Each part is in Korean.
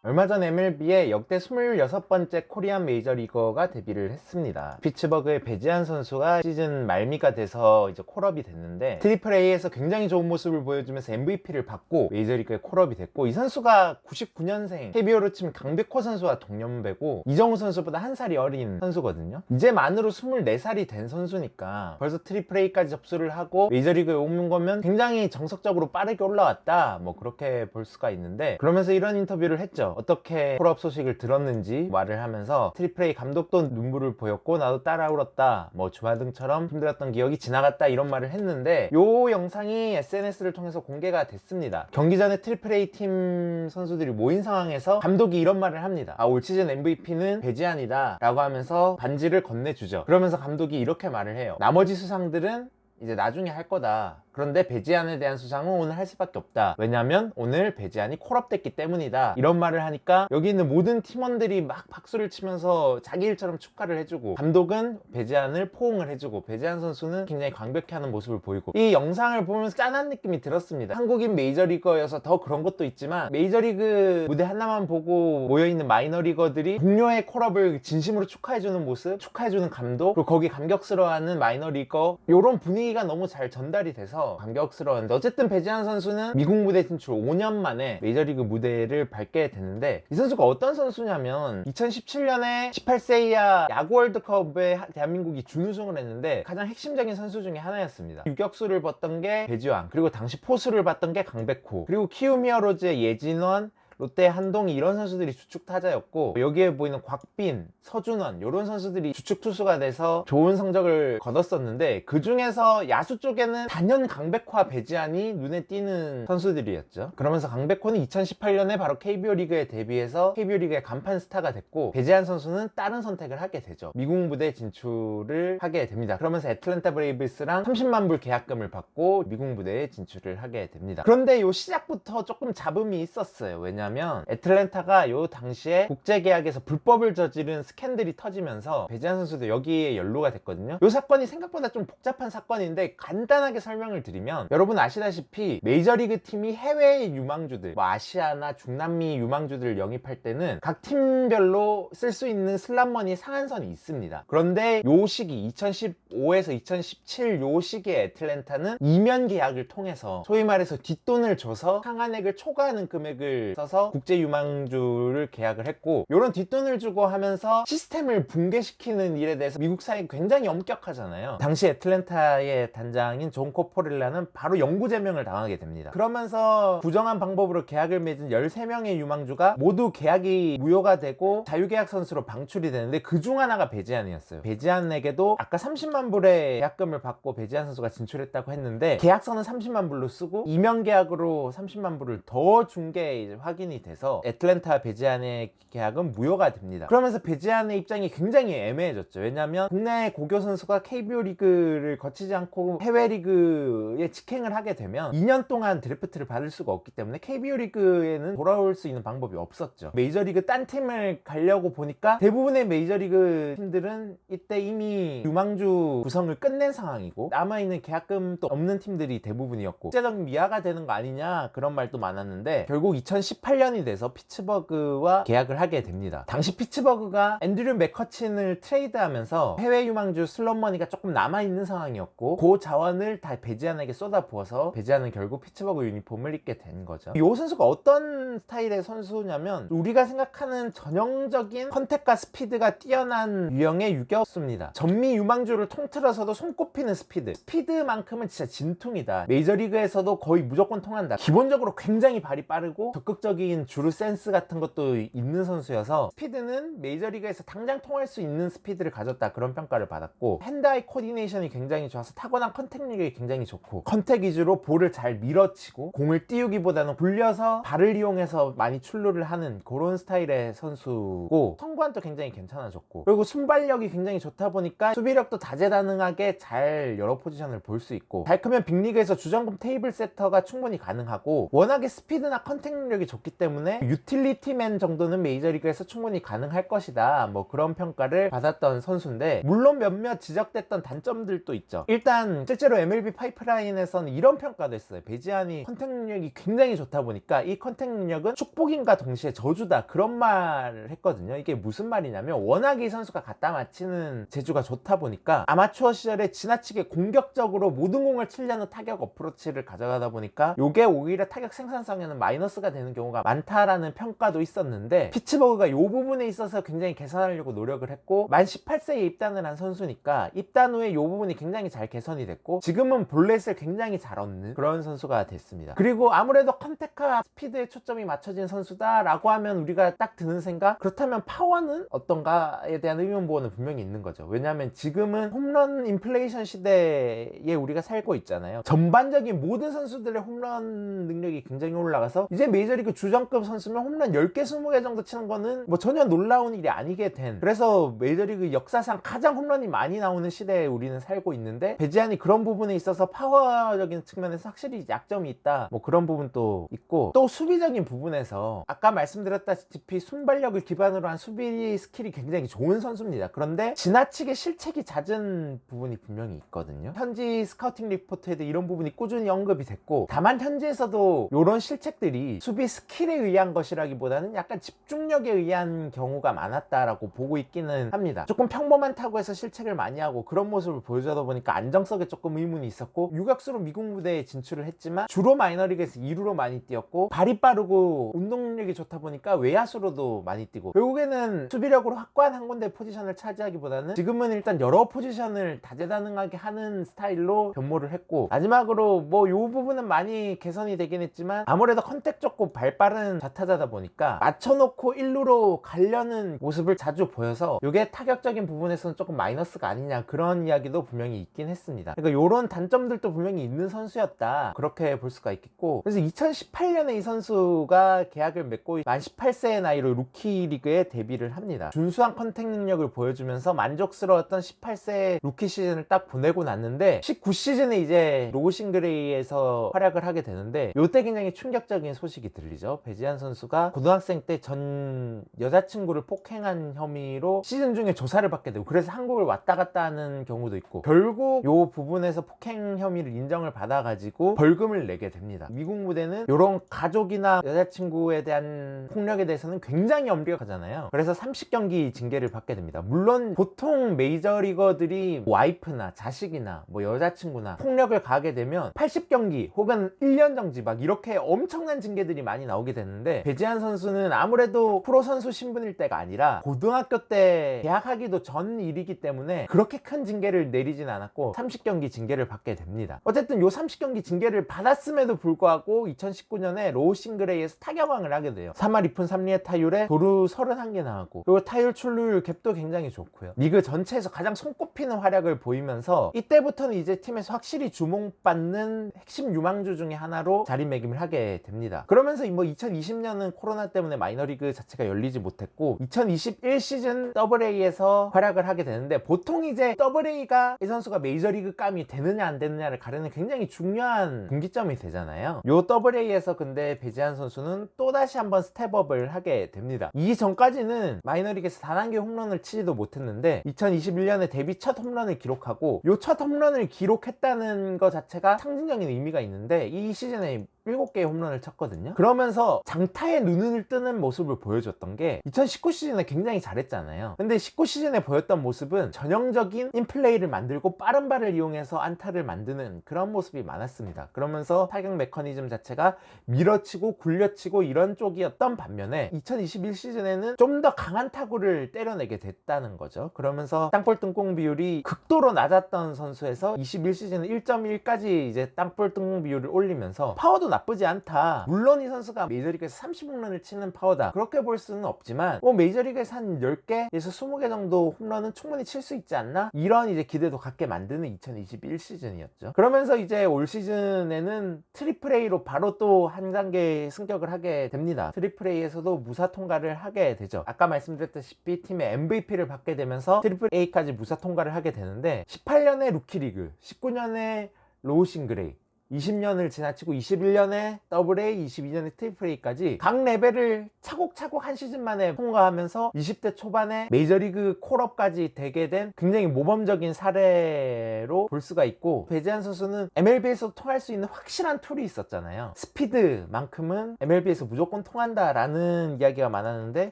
얼마 전 MLB에 역대 26번째 코리안 메이저리거가 데뷔를 했습니다. 피츠버그의 배지한 선수가 시즌 말미가 돼서 이제 콜업이 됐는데 트리플 A에서 굉장히 좋은 모습을 보여주면서 MVP를 받고 메이저리그에 콜업이 됐고, 이 선수가 99년생 KBO로 치면 강백호 선수와 동년배고 이정우 선수보다 한 살이 어린 선수거든요. 이제 만으로 24살이 된 선수니까 벌써 트리플 A까지 접수를 하고 메이저리그에 오는 거면 굉장히 정석적으로 빠르게 올라왔다, 뭐 그렇게 볼 수가 있는데, 그러면서 이런 인터뷰를 했죠. 어떻게 콜업 소식을 들었는지 말을 하면서 트리플 A 감독도 눈물을 보였고 나도 따라 울었다, 뭐 주마등처럼 힘들었던 기억이 지나갔다, 이런 말을 했는데, 요 영상이 SNS를 통해서 공개가 됐습니다. 경기 전에 트리플 A 팀 선수들이 모인 상황에서 감독이 이런 말을 합니다. 올 시즌 MVP는 배지한이다 라고 하면서 반지를 건네주죠. 그러면서 감독이 이렇게 말을 해요. 나머지 수상들은 이제 나중에 할 거다. 그런데 배지한에 대한 수상은 오늘 할 수밖에 없다. 왜냐면 오늘 배지한이 콜업됐기 때문이다. 이런 말을 하니까 여기 있는 모든 팀원들이 막 박수를 치면서 자기 일처럼 축하를 해주고, 감독은 배지한을 포옹을 해주고, 배지한 선수는 굉장히 광백해하는 모습을 보이고, 이 영상을 보면서 짠한 느낌이 들었습니다. 한국인 메이저리거여서 더 그런 것도 있지만 메이저리그 무대 하나만 보고 모여있는 마이너리거들이 동료의 콜업을 진심으로 축하해주는 모습, 축하해주는 감독, 그리고 거기 감격스러워하는 마이너리거, 이런 분위기가 너무 잘 전달이 돼서 감격스러웠는데, 어쨌든 배지한 선수는 미국 무대 진출 5년 만에 메이저리그 무대를 밟게 됐는데, 이 선수가 어떤 선수냐면 2017년에 18세 이하 야구 월드컵에 대한민국이 준우승을 했는데 가장 핵심적인 선수 중에 하나였습니다. 유격수를 봤던 게 배지환, 그리고 당시 포수를 봤던 게 강백호, 그리고 키움 히어로즈의 예진원, 롯데 한동희, 이런 선수들이 주축 타자였고, 여기에 보이는 곽빈, 서준원, 이런 선수들이 주축 투수가 돼서 좋은 성적을 거뒀었는데, 그 중에서 야수 쪽에는 단연 강백호와 배지한이 눈에 띄는 선수들이었죠. 그러면서 강백호는 2018년에 바로 KBO 리그에 데뷔해서 KBO 리그의 간판 스타가 됐고, 배지한 선수는 다른 선택을 하게 되죠. 미국 무대 진출을 하게 됩니다. 그러면서 애틀랜타 브레이브스랑 30만 불 계약금을 받고 미국 무대에 진출을 하게 됩니다. 그런데 요 시작부터 조금 잡음이 있었어요. 왜냐면 애틀랜타가 요 당시에 국제계약에서 불법을 저지른 스캔들이 터지면서 배지한 선수도 여기에 연루가 됐거든요. 요 사건이 생각보다 좀 복잡한 사건인데, 간단하게 설명을 드리면, 여러분 아시다시피 메이저리그 팀이 해외의 유망주들, 뭐 아시아나 중남미 유망주들을 영입할 때는 각 팀별로 쓸 수 있는 슬롯머니 상한선이 있습니다. 그런데 요 시기 2015에서 2017 요 시기에 애틀랜타는 이면 계약을 통해서 소위 말해서 뒷돈을 줘서 상한액을 초과하는 금액을 써서 국제 유망주를 계약을 했고, 이런 뒷돈을 주고 하면서 시스템을 붕괴시키는 일에 대해서 미국 사회가 굉장히 엄격하잖아요. 당시 애틀랜타의 단장인 존 코포렐라는 바로 영구 제명을 당하게 됩니다. 그러면서 부정한 방법으로 계약을 맺은 13명의 유망주가 모두 계약이 무효가 되고 자유계약 선수로 방출이 되는데, 그 중 하나가 배지한이었어요. 배지한에게도 아까 30만 불의 계약금을 받고 배지한 선수가 진출했다고 했는데, 계약서는 30만 불로 쓰고 이면 계약으로 30만 불을 더 준 게 확인이 돼서 애틀랜타 배지한의 계약은 무효가 됩니다. 그러면서 배지한의 입장이 굉장히 애매해졌죠. 왜냐하면 국내 고교 선수가 KBO 리그를 거치지 않고 해외 리그에 직행을 하게 되면 2년 동안 드래프트를 받을 수가 없기 때문에 KBO 리그에는 돌아올 수 있는 방법이 없었죠. 메이저리그 딴 팀을 가려고 보니까 대부분의 메이저리그 팀들은 이때 이미 유망주 구성을 끝낸 상황이고 남아있는 계약금도 없는 팀들이 대부분이었고, 국제적 미아가 되는 거 아니냐, 그런 말도 많았는데, 결국 2018년이 돼서 피츠버그와 계약을 하게 됩니다. 당시 피츠버그가 앤드류 맥커친을 트레이드하면서 해외 유망주 슬롯머니가 조금 남아있는 상황이었고, 그 자원을 다 배지한에게 쏟아부어서 배지한은 결국 피츠버그 유니폼을 입게 된 거죠. 이 선수가 어떤 스타일의 선수냐면, 우리가 생각하는 전형적인 컨택과 스피드가 뛰어난 유형의 유격수입니다. 전미 유망주를 통틀어서도 손꼽히는 스피드만큼은 진짜 진퉁이다. 메이저리그에서도 거의 무조건 통한다. 기본적으로 굉장히 발이 빠르고 적극적인 주루 센스 같은 것도 있는 선수여서, 스피드는 메이저리그에서 당장 통할 수 있는 스피드를 가졌다, 그런 평가를 받았고, 핸드아이 코디네이션이 굉장히 좋아서 타고난 컨택력이 굉장히 좋고, 컨택 위주로 볼을 잘 밀어치고 공을 띄우기보다는 굴려서 발을 이용해서 많이 출루를 하는 그런 스타일의 선수고, 성구안도 굉장히 괜찮아졌고, 그리고 순발력이 굉장히 좋다 보니까 수비력도 다재다능하게 잘 여러 포지션을 볼 수 있고, 잘 크면 빅리그에서 주전급 테이블 세터가 충분히 가능하고, 워낙에 스피드나 컨택력이 좋기 좋기 때문에 유틸리티맨 정도는 메이저리그에서 충분히 가능할 것이다, 뭐 그런 평가를 받았던 선수인데, 물론 몇몇 지적됐던 단점들도 있죠. 일단 실제로 MLB 파이프라인에서는 이런 평가도 했어요. 배지안이 컨택 능력이 굉장히 좋다 보니까 이 컨택 능력은 축복인가 동시에 저주다, 그런 말을 했거든요. 이게 무슨 말이냐면, 워낙에 이 선수가 갖다 맞히는 재주가 좋다 보니까 아마추어 시절에 지나치게 공격적으로 모든 공을 치려는 타격 어프로치를 가져가다 보니까 요게 오히려 타격 생산성에는 마이너스가 되는 경우가 많다라는 평가도 있었는데, 피츠버그가 요 부분에 있어서 굉장히 개선하려고 노력을 했고, 만 18세에 입단을 한 선수니까 입단 후에 요 부분이 굉장히 잘 개선이 됐고, 지금은 볼넷을 굉장히 잘 얻는 그런 선수가 됐습니다. 그리고 아무래도 컨택과 스피드에 초점이 맞춰진 선수다 라고 하면 우리가 딱 드는 생각, 그렇다면 파워는 어떤가에 대한 의문부호는 분명히 있는 거죠. 왜냐하면 지금은 홈런 인플레이션 시대에 우리가 살고 있잖아요. 전반적인 모든 선수들의 홈런 능력이 굉장히 올라가서 이제 메이저리그 주전급 선수면 홈런 10개 20개 정도 치는 거는 뭐 전혀 놀라운 일이 아니게 된, 그래서 메이저리그 역사상 가장 홈런이 많이 나오는 시대에 우리는 살고 있는데, 배지안이 그런 부분에 있어서 파워적인 측면에서 확실히 약점이 있다, 뭐 그런 부분도 있고, 또 수비적인 부분에서 아까 말씀드렸다시피 순발력을 기반으로 한 수비 스킬이 굉장히 좋은 선수입니다. 그런데 지나치게 실책이 잦은 부분이 분명히 있거든요. 현지 스카우팅 리포트에도 이런 부분이 꾸준히 언급이 됐고, 다만 현지에서도 이런 실책들이 수비 스킬에 의한 것이라기보다는 약간 집중력에 의한 경우가 많았다라고 보고 있기는 합니다. 조금 평범한 타구에서 실책을 많이 하고 그런 모습을 보여주다 보니까 안정성에 조금 의문이 있었고, 유격수로 미국 무대에 진출을 했지만 주로 마이너리그에서 2루로 많이 뛰었고, 발이 빠르고 운동력이 좋다 보니까 외야수로도 많이 뛰고, 결국에는 수비력으로 확고한 한 군데 포지션을 차지하기보다는 지금은 일단 여러 포지션을 다재다능하게 하는 스타일로 변모를 했고, 마지막으로 뭐 요 부분은 많이 개선이 되긴 했지만 아무래도 컨택 좋고 발 빠른 좌타자다 보니까 맞춰놓고 1루로 가려는 모습을 자주 보여서 이게 타격적인 부분에서는 조금 마이너스가 아니냐, 그런 이야기도 분명히 있긴 했습니다. 그러니까 요런 단점들도 분명히 있는 선수였다, 그렇게 볼 수가 있겠고, 그래서 2018년에 이 선수가 계약을 맺고 만 18세의 나이로 루키 리그에 데뷔를 합니다. 준수한 컨택 능력을 보여주면서 만족스러웠던 18세 루키 시즌을 딱 보내고 났는데, 19시즌에 이제 로싱그레이에서 활약을 하게 되는데, 요때 굉장히 충격적인 소식이 들리죠. 배지안 선수가 고등학생 때 전 여자친구를 폭행한 혐의로 시즌 중에 조사를 받게 되고, 그래서 한국을 왔다 갔다 하는 경우도 있고, 결국 요 부분에서 폭행 혐의를 인정을 받아가지고 벌금을 내게 됩니다. 미국 무대는 요런 가족이나 여자친구에 대한 폭력에 대해서는 굉장히 엄격하잖아요. 그래서 30경기 징계를 받게 됩니다. 물론 보통 메이저리거들이 와이프나 자식이나 뭐 여자친구나 폭력을 가하게 되면 80경기 혹은 1년 정지 막 이렇게 엄청난 징계들이 많이 나오게 되는데, 배지안 선수는 아무래도 프로 선수 신분일 때가 아니라 고등학교 때 계약하기도 전 일이기 때문에 그렇게 큰 징계를 내리진 않았고 30경기 징계를 받게 됩니다. 어쨌든 요 30경기 징계를 받았음에도 불구하고 2019년에 로싱그레이에서 타격왕을 하게 돼요. 3할 2푼 3리의 타율에 도루 31개 나왔고, 그리고 타율 출루율 갭도 굉장히 좋고요. 리그 전체에서 가장 손꼽히는 활약을 보이면서 이때부터는 이제 팀에서 확실히 주목받는 핵심 유망주 중에 하나로 자리매김을 하게 됩니다. 그러면서 뭐 2020년은 코로나 때문에 마이너리그 자체가 열리지 못했고 2021 시즌 AA에서 활약을 하게 되는데, 보통 이제 AA가 이 선수가 메이저리그 감이 되느냐 안 되느냐를 가르는 굉장히 중요한 분기점이 되잖아요. 요 AA에서 근데 배지안 선수는 또다시 한번 스텝업을 하게 됩니다. 이 전까지는 마이너리그에서 단 한 개 홈런을 치지도 못했는데 2021년에 데뷔 첫 홈런을 기록하고, 요 첫 홈런을 기록했다는 것 자체가 상징적인 의미가 있는데, 이 시즌에 7개의 홈런을 쳤거든요. 그러면서 장타에 눈을 뜨는 모습을 보여줬던 게, 2019 시즌에 굉장히 잘했잖아요. 근데 19 시즌에 보였던 모습은 전형적인 인플레이를 만들고 빠른 발을 이용해서 안타를 만드는 그런 모습이 많았습니다. 그러면서 타격 메커니즘 자체가 밀어치고 굴려치고 이런 쪽이었던 반면에 2021 시즌에는 좀 더 강한 타구를 때려내게 됐다는 거죠. 그러면서 땅볼 뜬공 비율이 극도로 낮았던 선수에서 21 시즌은 1.1까지 이제 땅볼 뜬공 비율을 올리면서 파워도 나쁘지 않다. 물론 이 선수가 메이저리그에서 30홈런을 치는 파워다, 그렇게 볼 수는 없지만 뭐 메이저리그에서 한 10개에서 20개 정도 홈런은 충분히 칠 수 있지 않나, 이런 이제 기대도 갖게 만드는 2021 시즌이었죠. 그러면서 이제 올 시즌에는 트리플 A로 바로 또 한 단계 승격을 하게 됩니다. 트리플 A에서도 무사 통과를 하게 되죠. 아까 말씀드렸다시피 팀의 MVP를 받게 되면서 트리플 A까지 무사 통과를 하게 되는데, 18년에 루키리그, 19년에 로싱그레이, 20년을 지나치고 21년에 더블A, 22년에 트리플 A까지 각 레벨을 차곡차곡 한 시즌 만에 통과하면서 20대 초반에 메이저리그 콜업까지 되게 된 굉장히 모범적인 사례로 볼 수가 있고, 배재환 선수는 MLB에서 통할 수 있는 확실한 툴이 있었잖아요. 스피드만큼은 MLB에서 무조건 통한다 라는 이야기가 많았는데,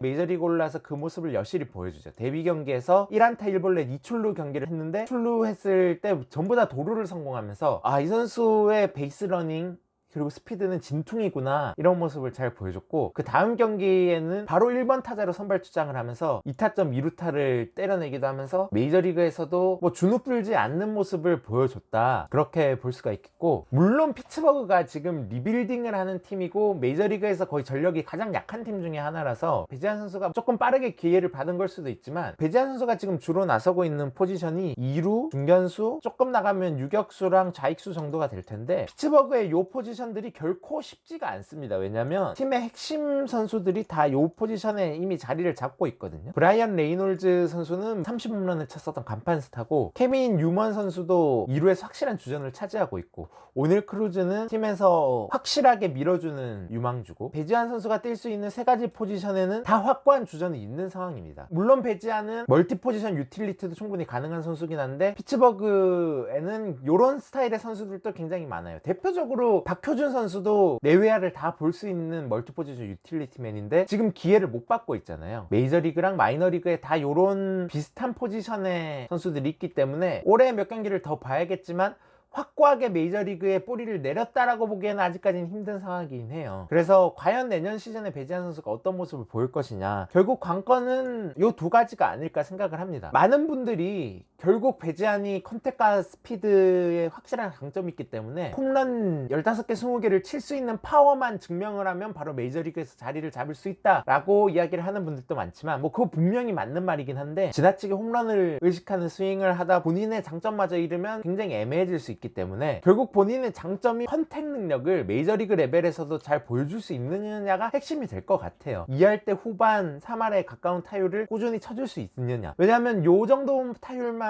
메이저리그 올라서 그 모습을 여실히 보여주죠. 데뷔 경기에서 1안타 1볼넷 2출루 경기를 했는데, 출루했을 때 전부 다 도루를 성공하면서 이 선수의 베이스 러닝 그리고 스피드는 진퉁이구나, 이런 모습을 잘 보여줬고, 그 다음 경기에는 바로 1번 타자로 선발出장을 하면서 2타점 2루타를 때려내기도 하면서 메이저리그에서도 뭐 주눅 들지 않는 모습을 보여줬다, 그렇게 볼 수가 있겠고, 물론 피츠버그가 지금 리빌딩을 하는 팀이고 메이저리그에서 거의 전력이 가장 약한 팀 중에 하나라서 배재환 선수가 조금 빠르게 기회를 받은 걸 수도 있지만, 배재환 선수가 지금 주로 나서고 있는 포지션이 2루, 중견수, 조금 나가면 유격수랑 좌익수 정도가 될 텐데, 피츠버그의 요 포지션 들이 결코 쉽지가 않습니다. 왜냐면 팀의 핵심 선수들이 다 요 포지션에 이미 자리를 잡고 있거든요. 브라이언 레이놀즈 선수는 30홈런을 쳤었던 간판 스타고, 케빈 뉴먼 선수도 2루에서 확실한 주전을 차지하고 있고, 오닐 크루즈는 팀에서 확실하게 밀어주는 유망주고, 배지환 선수가 뛸 수 있는 세 가지 포지션에는 다 확고한 주전이 있는 상황입니다. 물론 배지환은 멀티 포지션 유틸리티도 충분히 가능한 선수긴 한데, 피츠버그에는 이런 스타일의 선수들도 굉장히 많아요. 대표적으로 박효준 선수도 내외야를 다 볼 수 있는 멀티포지션 유틸리티맨인데 지금 기회를 못 받고 있잖아요. 메이저리그랑 마이너리그에 다 요런 비슷한 포지션의 선수들이 있기 때문에 올해 몇 경기를 더 봐야겠지만, 확고하게 메이저리그에 뿌리를 내렸다라고 보기에는 아직까지는 힘든 상황이긴 해요. 그래서 과연 내년 시즌에 배재환 선수가 어떤 모습을 보일 것이냐, 결국 관건은 요 두 가지가 아닐까 생각을 합니다. 많은 분들이 결국 배재환이 컨택과 스피드에 확실한 강점이 있기 때문에 홈런 15개, 20개를 칠 수 있는 파워만 증명을 하면 바로 메이저리그에서 자리를 잡을 수 있다 라고 이야기를 하는 분들도 많지만, 뭐 그거 분명히 맞는 말이긴 한데, 지나치게 홈런을 의식하는 스윙을 하다 본인의 장점마저 잃으면 굉장히 애매해질 수 있기 때문에, 결국 본인의 장점이 컨택 능력을 메이저리그 레벨에서도 잘 보여줄 수 있느냐가 핵심이 될 것 같아요. 2할 때 후반 3할에 가까운 타율을 꾸준히 쳐줄 수 있느냐, 왜냐하면 요 정도 타율만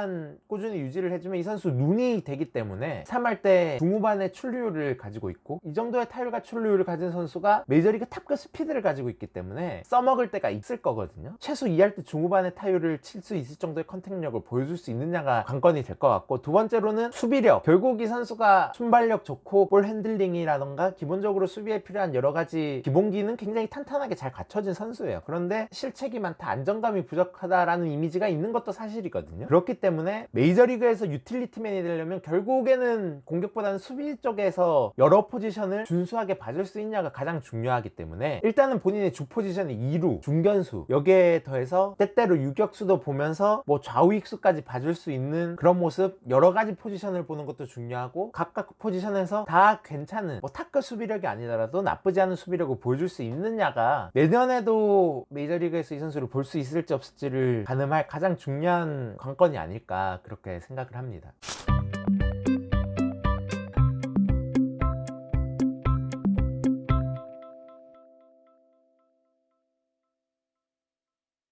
꾸준히 유지를 해주면 이 선수 눈이 되기 때문에 3할 때 중후반의 출루율을 가지고 있고, 이 정도의 타율과 출루율을 가진 선수가 메이저리그 탑급 스피드를 가지고 있기 때문에 써먹을 때가 있을 거거든요. 최소 2할 때 중후반의 타율을 칠 수 있을 정도의 컨택력을 보여줄 수 있느냐가 관건이 될 것 같고, 두 번째로는 수비력. 결국 이 선수가 순발력 좋고 볼 핸들링이라던가 기본적으로 수비에 필요한 여러가지 기본기는 굉장히 탄탄하게 잘 갖춰진 선수예요. 그런데 실책이 많다, 안정감이 부족하다라는 이미지가 있는 것도 사실이거든요. 그렇기 때문에 메이저리그에서 유틸리티맨이 되려면 결국에는 공격보다는 수비 쪽에서 여러 포지션을 준수하게 봐줄 수 있냐가 가장 중요하기 때문에, 일단은 본인의 주 포지션이 2루, 중견수, 여기에 더해서 때때로 유격수도 보면서 뭐 좌우익수까지 봐줄 수 있는 그런 모습, 여러가지 포지션을 보는 것도 중요하고, 각각 포지션에서 다 괜찮은 뭐 탑급 수비력이 아니더라도 나쁘지 않은 수비력을 보여줄 수 있느냐가 내년에도 메이저리그에서 이 선수를 볼 수 있을지 없을지를 가늠할 가장 중요한 관건이 아닐까, 그렇게 생각을 합니다.